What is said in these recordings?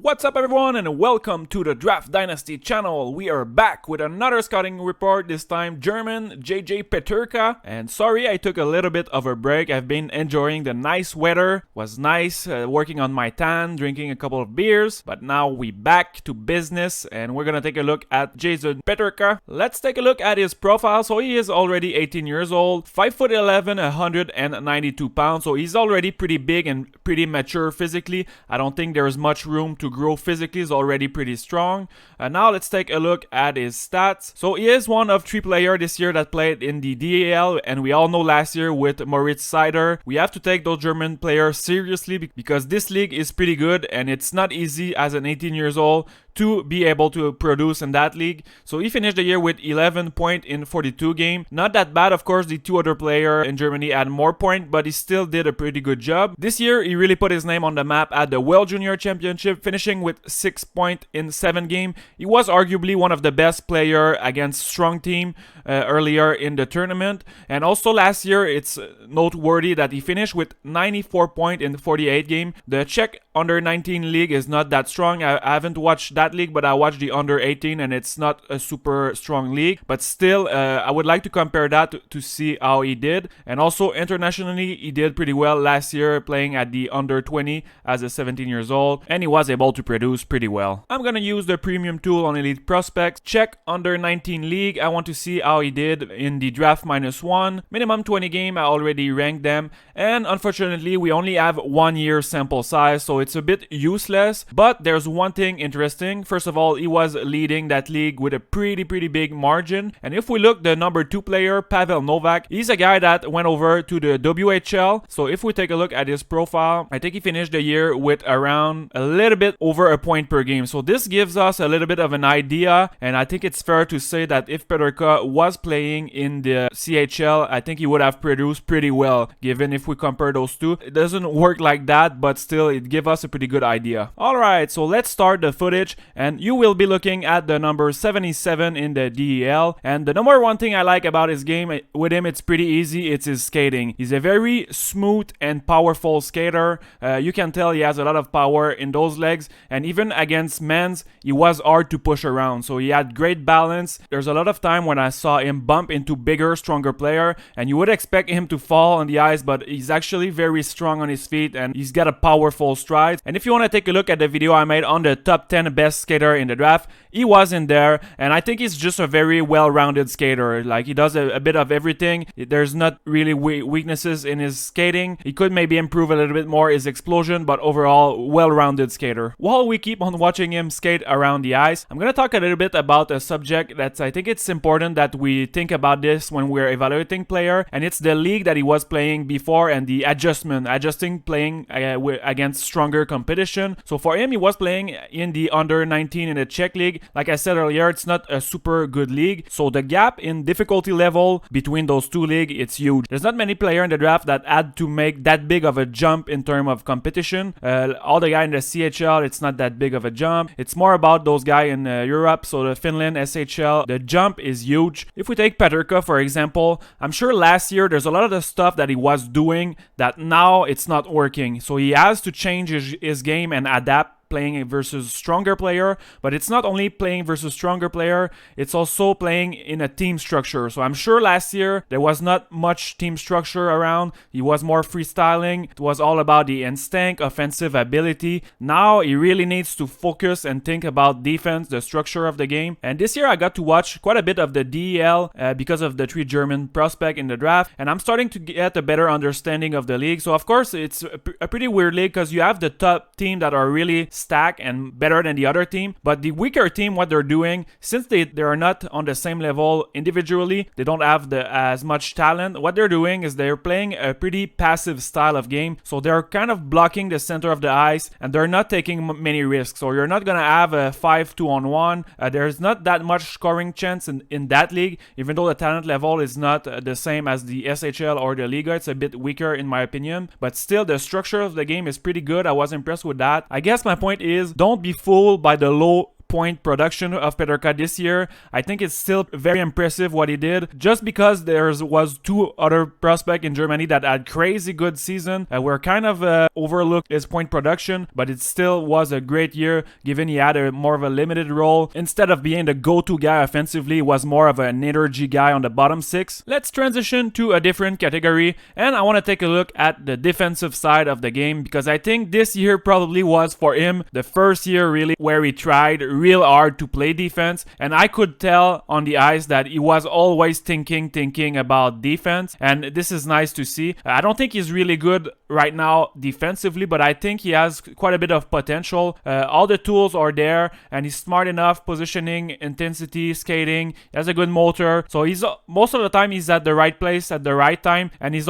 What's up everyone and welcome to the Draft Dynasty channel. We are back with another scouting report, this time German JJ Peterka. And sorry I took a little bit of a break. I've been enjoying the nice weather. Was nice working on my tan, drinking a couple of beers. But now we back to business and we're gonna take a look at JJ Peterka. Let's take a look at his profile. So he is already 18 years old, 5'11", 192 pounds. So he's already pretty big and pretty mature physically. I don't think there's much room to grow physically. Is already pretty strong. Now let's take a look at his stats. So he is one of 3 players this year that played in the DEL, and we all know last year with Moritz Seider, we have to take those German players seriously because this league is pretty good and it's not easy as an 18 years old to be able to produce in that league. So he finished the year with 11 points in 42 games. Not that bad, of course. The 2 other players in Germany had more points, but he still did a pretty good job. This year, he really put his name on the map at the World Junior Championship, finishing with 6 points in 7 games. He was arguably one of the best players against strong team earlier in the tournament. And also last year, it's noteworthy that he finished with 94 points in 48 games. The Czech under-19 league is not that strong. I haven't watched that league, but I watched the under-18 and it's not a super strong league. But still, I would like to compare that to see how he did. And also internationally, he did pretty well last year playing at the under-20 as a 17 years old, and he was able to produce pretty well. I'm gonna use the premium tool on Elite Prospects. Check under-19 league. I want to see how he did in the draft -1. Minimum 20 game, I already ranked them. And unfortunately, we only have 1 year sample size, so it's a bit useless. But there's one thing interesting. First of all, he was leading that league with a pretty big margin. And if we look, the number 2 player, Pavel Novak, he's a guy that went over to the WHL. So if we take a look at his profile, I think he finished the year with around a little bit over a point per game. So this gives us a little bit of an idea. And I think it's fair to say that if Peterka was playing in the CHL, I think he would have produced pretty well, given if we compare those two. It doesn't work like that, but still it gives us a pretty good idea. Alright, so let's start the footage. And you will be looking at the number 77 in the DEL. And the number one thing I like about his game with him, it's pretty easy. It's his skating. He's a very smooth and powerful skater. You can tell he has a lot of power in those legs. And even against men's, he was hard to push around. So he had great balance. There's a lot of time when I saw him bump into bigger, stronger player. And you would expect him to fall on the ice, but he's actually very strong on his feet and he's got a powerful stride. And if you want to take a look at the video I made on the top 10 best skater in the draft, he was in there, and I think he's just a very well-rounded skater. Like, he does a bit of everything. There's not really weaknesses in his skating. He could maybe improve a little bit more his explosion, but overall, well-rounded skater. While we keep on watching him skate around the ice, I'm gonna talk a little bit about a subject that I think it's important that we think about this when we're evaluating player, and it's the league that he was playing before and the adjusting playing against stronger competition. So for him, he was playing in the under-19 in the Czech league. Like I said earlier, it's not a super good league. So the gap in difficulty level between those two leagues, it's huge. There's not many players in the draft that had to make that big of a jump in terms of competition. All the guys in the CHL, it's not that big of a jump. It's more about those guys in Europe. So the Finland, SHL, the jump is huge. If we take Peterka, for example, I'm sure last year there's a lot of the stuff that he was doing that now it's not working. So he has to change his game and adapt, playing versus stronger player. But it's not only playing versus stronger player, it's also playing in a team structure. So I'm sure last year there was not much team structure around. He was more freestyling. It was all about the instinct, offensive ability. Now he really needs to focus and think about defense, the structure of the game. And this year I got to watch quite a bit of the DEL because of the 3 German prospects in the draft, and I'm starting to get a better understanding of the league. So of course it's a pretty weird league because you have the top team that are really stack and better than the other team, but the weaker team, what they're doing, since they are not on the same level individually, they don't have as much talent. What they're doing is they're playing a pretty passive style of game, so they're kind of blocking the center of the ice and they're not taking many risks. So you're not gonna have a 5-2-on-1. There's not that much scoring chance in that league, even though the talent level is not the same as the SHL or the Liga. It's a bit weaker in my opinion, but still the structure of the game is pretty good. I was impressed with that. I guess my point is, don't be fooled by the low point production of Peterka this year. I think it's still very impressive what he did, just because there was 2 other prospects in Germany that had crazy good season. We're kind of overlooked his point production, but it still was a great year given he had more of a limited role. Instead of being the go-to guy offensively, he was more of an energy guy on the bottom 6. Let's transition to a different category, and I want to take a look at the defensive side of the game, because I think this year probably was for him the first year really where he tried real hard to play defense, and I could tell on the ice that he was always thinking about defense, and this is nice to see. I don't think he's really good right now defensively, but I think he has quite a bit of potential. All the tools are there, and he's smart enough, positioning, intensity, skating. He has a good motor, so he's most of the time he's at the right place at the right time, and he's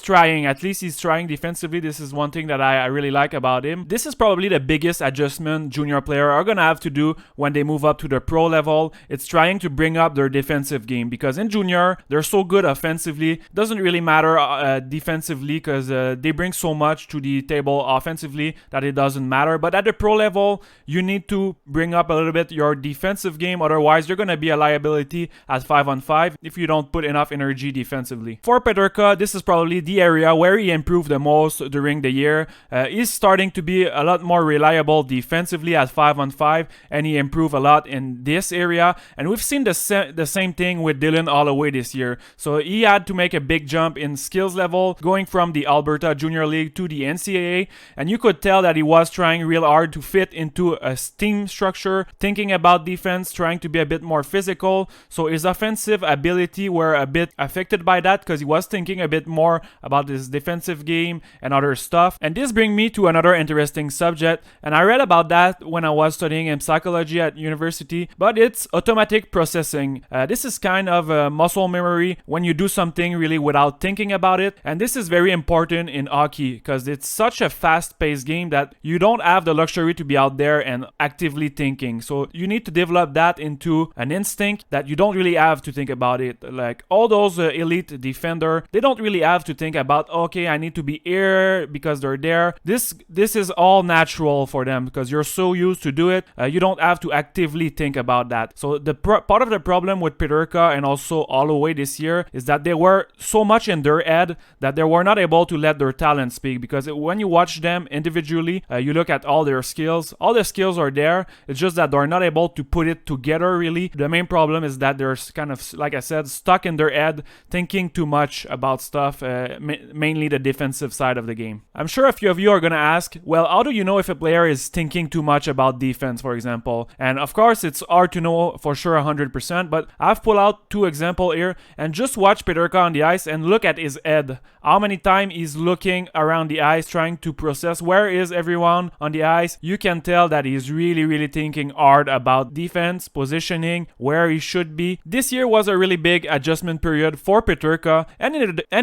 trying. At least he's trying defensively. This is one thing that I really like about him. This is probably the biggest adjustment junior players are gonna have to do when they move up to the pro level. It's trying to bring up their defensive game, because in junior they're so good offensively. Doesn't really matter defensively, because they bring so much to the table offensively that it doesn't matter. But at the pro level, you need to bring up a little bit your defensive game, otherwise you're gonna be a liability at 5-on-5 if you don't put enough energy defensively. For Peterka, this is probably the area where he improved the most during the year. He's starting to be a lot more reliable defensively at 5-on-5, and he improved a lot in this area. And we've seen the same thing with Dylan Holloway this year. So he had to make a big jump in skills level, going from the Alberta Junior League to the NCAA, and you could tell that he was trying real hard to fit into a team structure, thinking about defense, trying to be a bit more physical. So his offensive ability were a bit affected by that, because he was thinking a bit more about his defensive game and other stuff. And this brings me to another interesting subject, and I read about that when I was studying in psychology at university, but it's automatic processing. This is kind of a muscle memory when you do something really without thinking about it, and this is very important in hockey because it's such a fast-paced game that you don't have the luxury to be out there and actively thinking. So you need to develop that into an instinct that you don't really have to think about it. Like all those elite defender, they don't really have to think about, okay, I need to be here because they're there. This is all natural for them because you're so used to do it. You don't have to actively think about that. So the part of the problem with Peterka and also Holloway this year is that they were so much in their head that they were not able to let their talent speak, because when you watch them individually, you look at all their skills. All the skills are there. It's just that they're not able to put it together really. The main problem is that they're kind of, like I said, stuck in their head, thinking too much about stuff, mainly the defensive side of the game. I'm sure a few of you are going to ask, well, how do you know if a player is thinking too much about defense, for example? And of course, it's hard to know for sure 100%, but I've pulled out two examples here, and just watch Peterka on the ice and look at his head. How many times he's looking around the ice, trying to process where is everyone on the ice. You can tell that he's really thinking hard about defense, positioning, where he should be. This year was a really big adjustment period for Peterka, and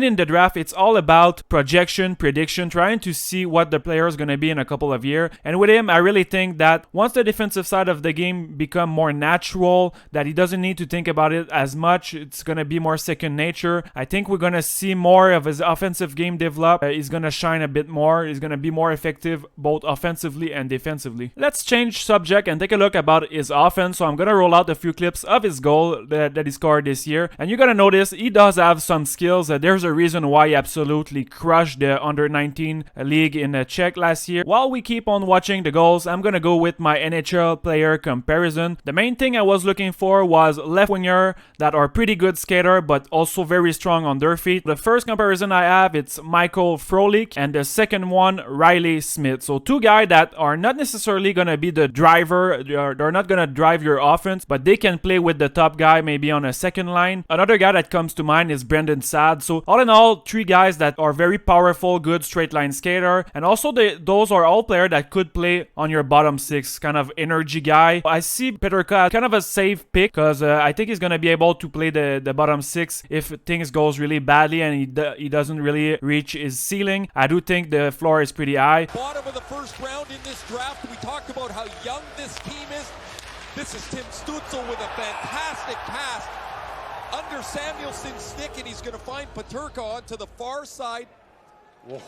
in the draft, it's all about projection, prediction, trying to see what the player is going to be in a couple of years. And with him, I really think that once the defensive side of the game become more natural, that he doesn't need to think about it as much, it's going to be more second nature. I think we're going to see more of his offensive game develop. He's going to shine a bit more. He's going to be more effective both offensively and defensively. Let's change subject and take a look about his offense. So I'm going to roll out a few clips of his goal that he scored this year. And you're going to notice he does have some skills. There's a reason why he absolutely crushed the under-19 league in Czech last year. While we keep on watching the goals, I'm going to go with my NHL player comparison. The main thing I was looking for was left winger that are pretty good skater but also very strong on their feet. The first comparison I have, it's Michael Frolik, and the second one, Riley Smith. So two guys that are not necessarily going to be the driver. They're not going to drive your offense, but they can play with the top guy maybe on a second line. Another guy that comes to mind is Brendan Saad. So all in all, three guys that are very powerful, good straight line skater, and also those are all players that could play on your bottom six, kind of energy guy. I see Peterka kind of a safe pick because I think he's going to be able to play the bottom six if things goes really badly and he doesn't really reach his ceiling. I do think the floor is pretty high. Bottom of the first round in this draft, we talked about how young this team is. This is Tim Stützle with a fantastic pass under Samuelson's stick, and he's going to find Peterka onto the far side. Whoa,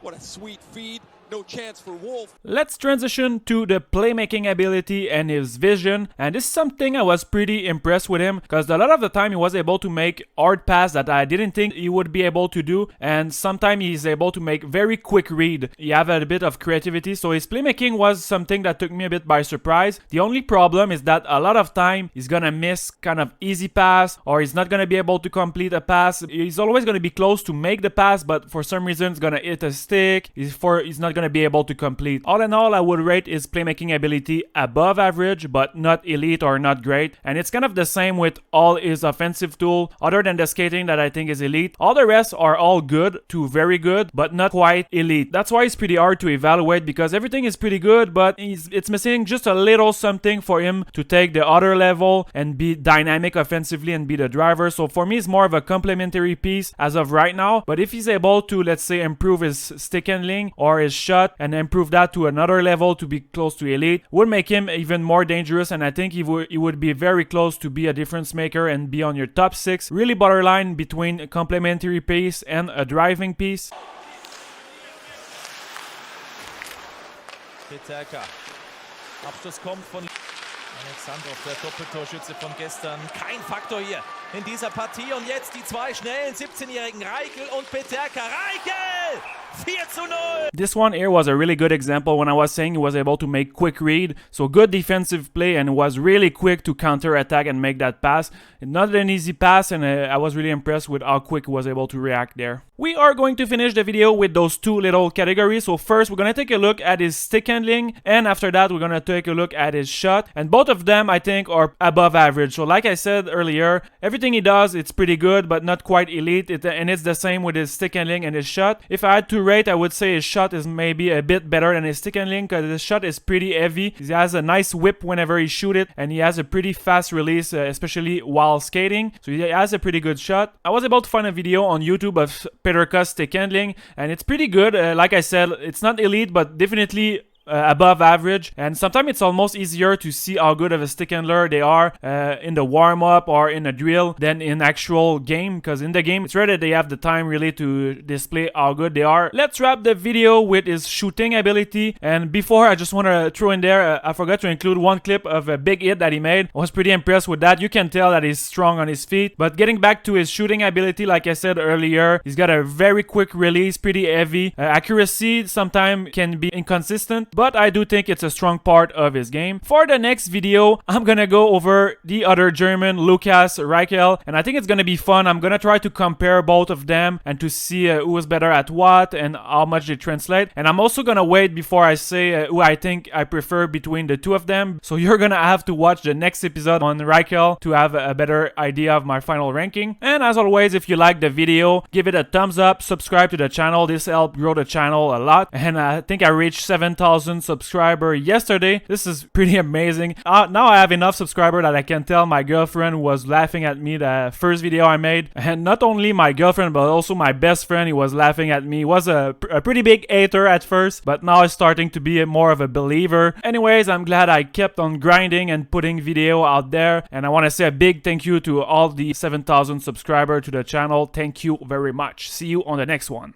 what a sweet feed. no chance for Wolf. Let's transition to the playmaking ability and his vision, and this is something I was pretty impressed with him because a lot of the time he was able to make hard pass that I didn't think he would be able to do, and sometimes he's able to make very quick read. He have a bit of creativity, so his playmaking was something that took me a bit by surprise. The only problem is that a lot of time he's gonna miss kind of easy pass, or he's not gonna be able to complete a pass. He's always gonna be close to make the pass, but for some reason it's gonna hit a stick. He's not gonna be able to complete. All in all, I would rate his playmaking ability above average, but not elite or not great. And it's kind of the same with all his offensive tool, other than the skating that I think is elite. All the rest are all good to very good, but not quite elite. That's why it's pretty hard to evaluate, because everything is pretty good, but it's missing just a little something for him to take the other level and be dynamic offensively and be the driver. So for me, it's more of a complementary piece as of right now. But if he's able to, let's say, improve his stick handling or his shot and improve that to another level to be close to elite, would make him even more dangerous, and I think he would be very close to be a difference maker and be on your top 6, really borderline between a complementary piece and a driving piece. Peterka. Abschluss kommt von Alexandrov, der Doppeltorschütze von gestern. Kein Faktor hier in dieser Partie. Und jetzt die zwei schnellen 17-jährigen Reichel und Peterka. Reichel! 4:0. This one here was a really good example when I was saying he was able to make quick read. So good defensive play, and was really quick to counter attack and make that pass. Not an easy pass, and I was really impressed with how quick he was able to react there. We are going to finish the video with those two little categories. So first, we're going to take a look at his stick handling, and after that, we're going to take a look at his shot. And both of them, I think, are above average. So like I said earlier, everything he does, it's pretty good, but not quite elite. And it's the same with his stick handling and his shot. If I had to rate, I would say his shot is maybe a bit better than his stick handling, because his shot is pretty heavy. He has a nice whip whenever he shoots it, and he has a pretty fast release, especially while skating. So he has a pretty good shot. I was able to find a video on YouTube of Peterka's stick handling, and it's pretty good. Like I said, it's not elite, but definitely above average, and sometimes it's almost easier to see how good of a stick handler they are in the warm-up or in a drill than in actual game, because in the game it's rare that they have the time really to display how good they are. Let's wrap the video with his shooting ability, and before, I just want to throw in there, I forgot to include one clip of a big hit that he made. I was pretty impressed with that. You can tell that he's strong on his feet. But getting back to his shooting ability, like I said earlier, he's got a very quick release, pretty heavy. Accuracy sometimes can be inconsistent, but I do think it's a strong part of his game. For the next video, I'm gonna go over the other German, Lukas Reichel, and I think it's gonna be fun. I'm gonna try to compare both of them and to see who is better at what and how much they translate. And I'm also gonna wait before I say who I think I prefer between the two of them. So you're gonna have to watch the next episode on Reichel to have a better idea of my final ranking. And as always, if you like the video, give it a thumbs up, subscribe to the channel. This helped grow the channel a lot, and I think I reached 7,000 subscribers yesterday. This is pretty amazing. Now I have enough subscribers that I can tell my girlfriend was laughing at me the first video I made, and not only my girlfriend but also my best friend, he was laughing at me. He was a pretty big hater at first, but now he's starting to be more of a believer. Anyways, I'm glad I kept on grinding and putting video out there, and I want to say a big thank you to all the 7,000 subscribers to the channel. Thank you very much. See you on the next one.